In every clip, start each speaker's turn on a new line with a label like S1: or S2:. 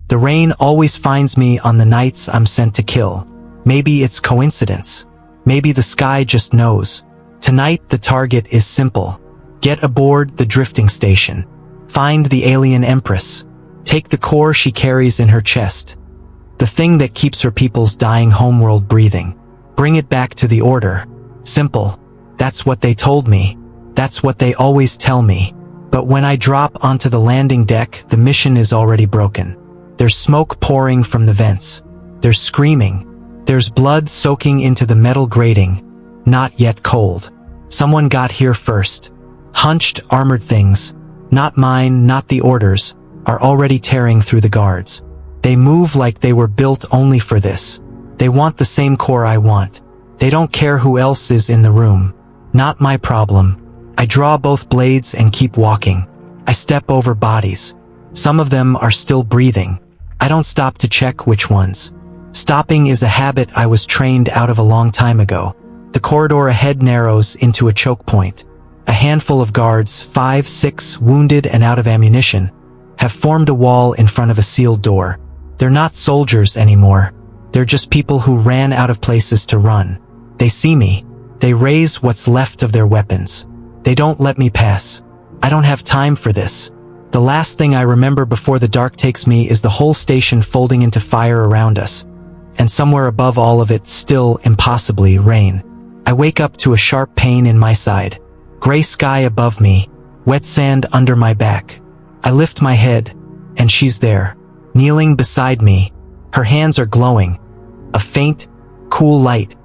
S1: The rain always finds me on the nights I'm sent to kill. Maybe it's coincidence. Maybe the sky just knows. Tonight the target is simple. Get aboard the drifting station. Find the alien empress. Take the core she carries in her chest. The thing that keeps her people's dying homeworld breathing. Bring it back to the order. Simple. That's what they told me. That's what they always tell me. But when I drop onto the landing deck, the mission is already broken. There's smoke pouring from the vents. There's screaming. There's blood soaking into the metal grating, not yet cold. Someone got here first. Hunched, armored things, not mine, not the orders, are already tearing through the guards. They move like they were built only for this. They want the same core I want. They don't care who else is in the room. Not my problem. I draw both blades and keep walking. I step over bodies. Some of them are still breathing. I don't stop to check which ones. Stopping is a habit I was trained out of a long time ago. The corridor ahead narrows into a choke point. A handful of guards, 5, 6, wounded and out of ammunition, have formed a wall in front of a sealed door. They're not soldiers anymore. They're just people who ran out of places to run. They see me. They raise what's left of their weapons. They don't let me pass. I don't have time for this. The last thing I remember before the dark takes me is the whole station folding into fire around us, and somewhere above all of it, still, impossibly, rain. I wake up to a sharp pain in my side. Gray sky above me, wet sand under my back. I lift my head, and she's there, kneeling beside me. Her hands are glowing, a faint, cool light,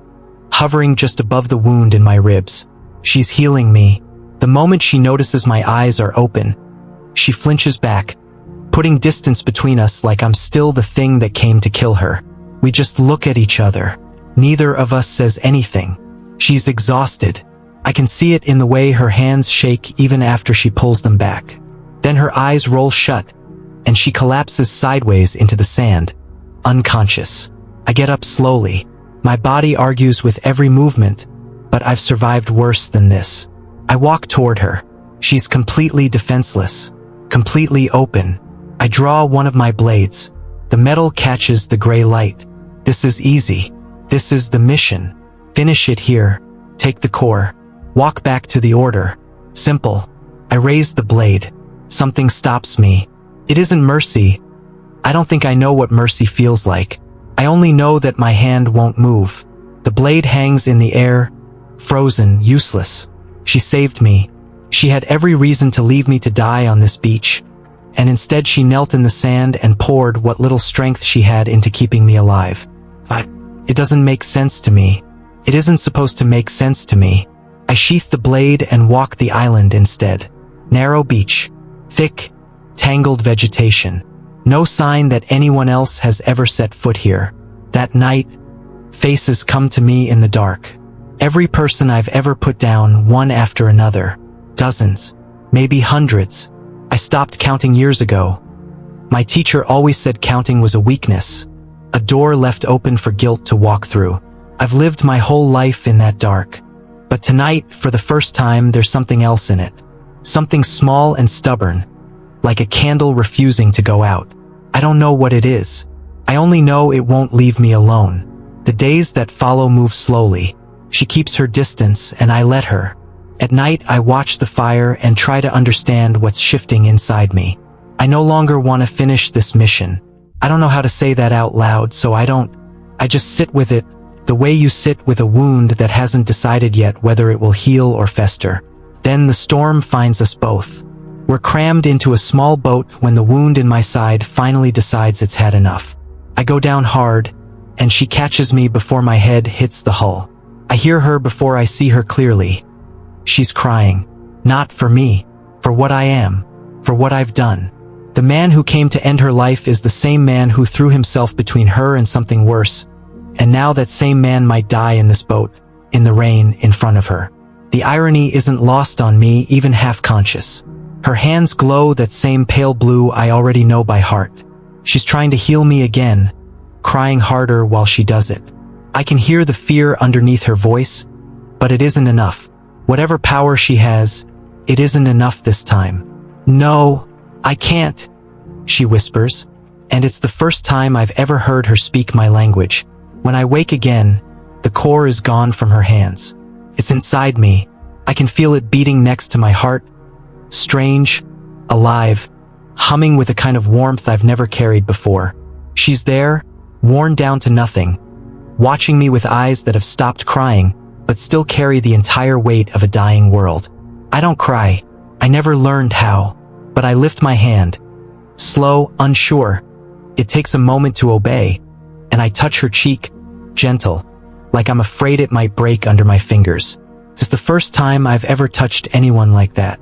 S1: hovering just above the wound in my ribs. She's healing me. The moment she notices my eyes are open, she flinches back, putting distance between us like I'm still the thing that came to kill her. We just look at each other. Neither of us says anything. She's exhausted. I can see it in the way her hands shake even after she pulls them back. Then her eyes roll shut, and she collapses sideways into the sand, unconscious. I get up slowly. My body argues with every movement, but I've survived worse than this. I walk toward her. She's completely defenseless, completely open. I draw one of my blades. The metal catches the gray light. This is easy. This is the mission. Finish it here. Take the core. Walk back to the order. Simple. I raise the blade. Something stops me. It isn't mercy. I don't think I know what mercy feels like. I only know that my hand won't move. The blade hangs in the air, frozen, useless. She saved me. She had every reason to leave me to die on this beach, and instead she knelt in the sand and poured what little strength she had into keeping me alive. It doesn't make sense to me. It isn't supposed to make sense to me. I sheath the blade and walk the island instead. Narrow beach. Thick, tangled vegetation. No sign that anyone else has ever set foot here. That night, faces come to me in the dark. Every person I've ever put down, one after another. Dozens. Maybe hundreds. I stopped counting years ago. My teacher always said counting was a weakness. A door left open for guilt to walk through. I've lived my whole life in that dark. But tonight, for the first time, there's something else in it. Something small and stubborn, like a candle refusing to go out. I don't know what it is. I only know it won't leave me alone. The days that follow move slowly. She keeps her distance, and I let her. At night, I watch the fire and try to understand what's shifting inside me. I no longer want to finish this mission. I don't know how to say that out loud, so I don't. I just sit with it, the way you sit with a wound that hasn't decided yet whether it will heal or fester. Then the storm finds us both. We're crammed into a small boat when the wound in my side finally decides it's had enough. I go down hard, and she catches me before my head hits the hull. I hear her before I see her clearly. She's crying. Not for me. For what I am. For what I've done. The man who came to end her life is the same man who threw himself between her and something worse. And now that same man might die in this boat, in the rain, in front of her. The irony isn't lost on me, even half-conscious. Her hands glow that same pale blue I already know by heart. She's trying to heal me again, crying harder while she does it. I can hear the fear underneath her voice, but it isn't enough. Whatever power she has, it isn't enough this time. No, I can't, she whispers, And it's the first time I've ever heard her speak my language. When I wake again, the core is gone from her hands. It's inside me. I can feel it beating next to my heart. Strange, alive, humming with a kind of warmth I've never carried before. She's there, worn down to nothing, watching me with eyes that have stopped crying, but still carry the entire weight of a dying world. I don't cry. I never learned how. But I lift my hand. Slow, unsure. It takes a moment to obey, and I touch her cheek, gentle, like I'm afraid it might break under my fingers. It's the first time I've ever touched anyone like that.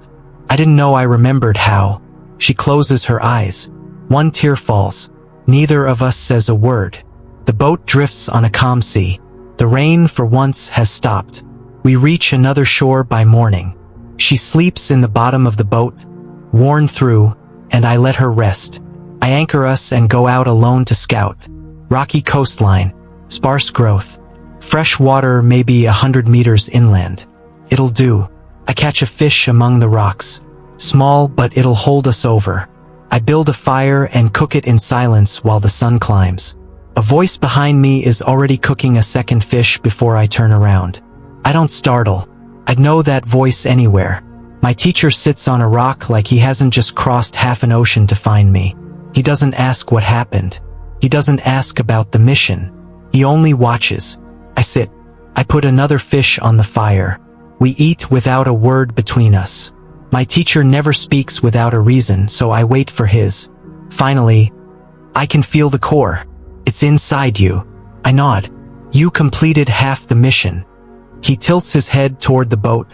S1: I didn't know I remembered how. She closes her eyes. One tear falls. Neither of us says a word. The boat drifts on a calm sea. The rain for once has stopped. We reach another shore by morning. She sleeps in the bottom of the boat, worn through, and I let her rest. I anchor us and go out alone to scout. Rocky coastline, sparse growth, fresh water maybe 100 meters inland. It'll do. I catch a fish among the rocks. Small, but it'll hold us over. I build a fire and cook it in silence while the sun climbs. A voice behind me is already cooking a second fish before I turn around. I don't startle. I'd know that voice anywhere. My teacher sits on a rock like he hasn't just crossed half an ocean to find me. He doesn't ask what happened. He doesn't ask about the mission. He only watches. I sit. I put another fish on the fire. We eat without a word between us. My teacher never speaks without a reason, so I wait for his. Finally, I can feel the core. It's inside you. I nod. You completed half the mission. He tilts his head toward the boat,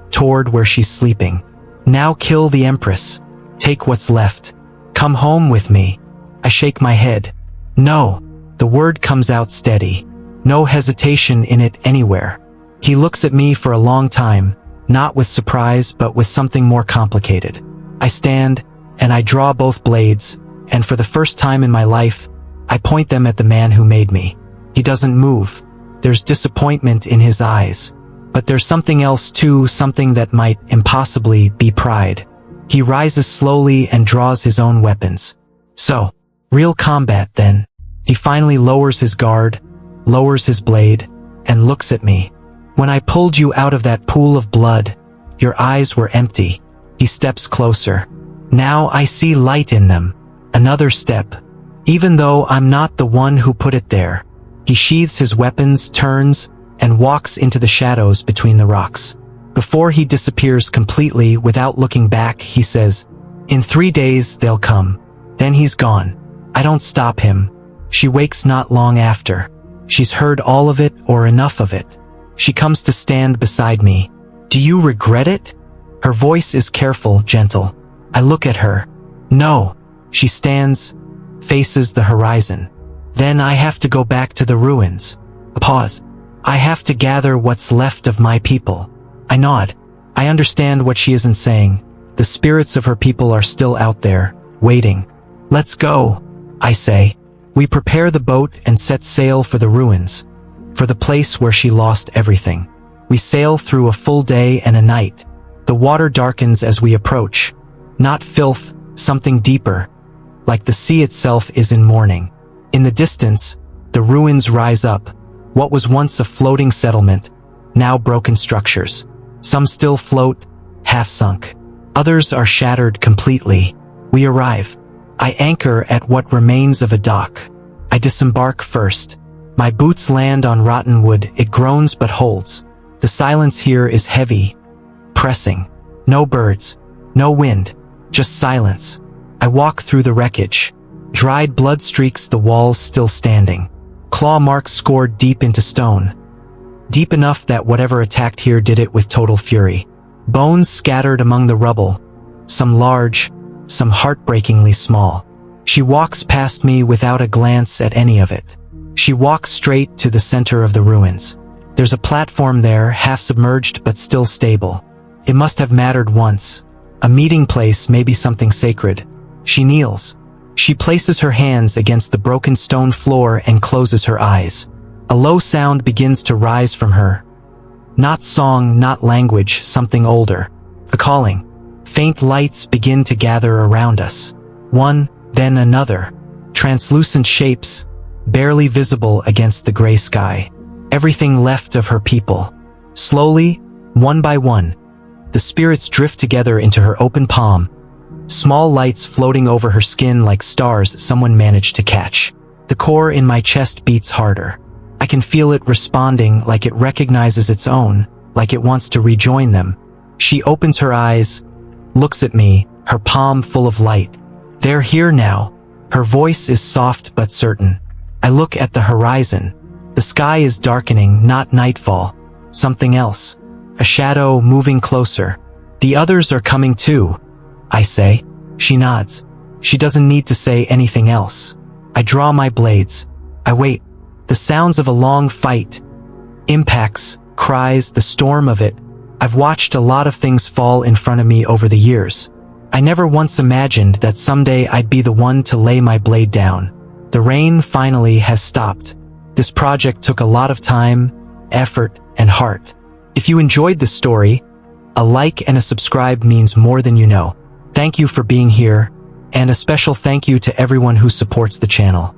S1: toward where she's sleeping. Now kill the empress. Take what's left. Come home with me. I shake my head. No. The word comes out steady. No hesitation in it anywhere. He looks at me for a long time, not with surprise but with something more complicated. I stand, and I draw both blades, and for the first time in my life, I point them at the man who made me. He doesn't move. There's disappointment in his eyes. But there's something else too, something that might impossibly be pride. He rises slowly and draws his own weapons. So, real combat then. He finally lowers his guard, lowers his blade, and looks at me. When I pulled you out of that pool of blood, your eyes were empty. He steps closer. Now I see light in them. Another step. Even though I'm not the one who put it there. He sheathes his weapons, turns, and walks into the shadows between the rocks. Before he disappears completely without looking back, he says, "In 3 days they'll come." Then he's gone. I don't stop him. She wakes not long after. She's heard all of it or enough of it. She comes to stand beside me. "Do you regret it?" Her voice is careful, gentle. I look at her. No. She stands, faces the horizon. "Then I have to go back to the ruins." A pause. "I have to gather what's left of my people." I nod. I understand what she isn't saying. The spirits of her people are still out there, waiting. "Let's go," I say. We prepare the boat and set sail for the ruins, for the place where she lost everything. We sail through a full day and a night. The water darkens as we approach. Not filth, something deeper, like the sea itself is in mourning. In the distance, the ruins rise up. What was once a floating settlement, now broken structures. Some still float, half sunk. Others are shattered completely. We arrive. I anchor at what remains of a dock. I disembark first. My boots land on rotten wood. It groans but holds. The silence here is heavy, pressing. No birds, no wind, just silence. I walk through the wreckage. Dried blood streaks the walls still standing. Claw marks scored deep into stone. Deep enough that whatever attacked here did it with total fury. Bones scattered among the rubble. Some large, some heartbreakingly small. She walks past me without a glance at any of it. She walks straight to the center of the ruins. There's a platform there, half submerged but still stable. It must have mattered once. A meeting place, maybe something sacred. She kneels. She places her hands against the broken stone floor and closes her eyes. A low sound begins to rise from her. Not song, not language, something older. A calling. Faint lights begin to gather around us. One, then another. translucent shapes, barely visible against the gray sky. Everything left of her people. Slowly, one by one, the spirits drift together into her open palm, small lights floating over her skin like stars someone managed to catch. The core in my chest beats harder. I can feel it responding, like it recognizes its own, like it wants to rejoin them. She opens her eyes, looks at me, her palm full of light. They're here now. Her voice is soft but certain. I look at the horizon. The sky is darkening, not nightfall. Something else. A shadow moving closer. The others are coming too, I say. She nods. She doesn't need to say anything else. I draw my blades. I wait. The sounds of a long fight. Impacts, cries, the storm of it. I've watched a lot of things fall in front of me over the years. I never once imagined that someday I'd be the one to lay my blade down. The rain finally has stopped. This project took a lot of time, effort, and heart. If you enjoyed this story, a like and a subscribe means more than you know. Thank you for being here, and a special thank you to everyone who supports the channel.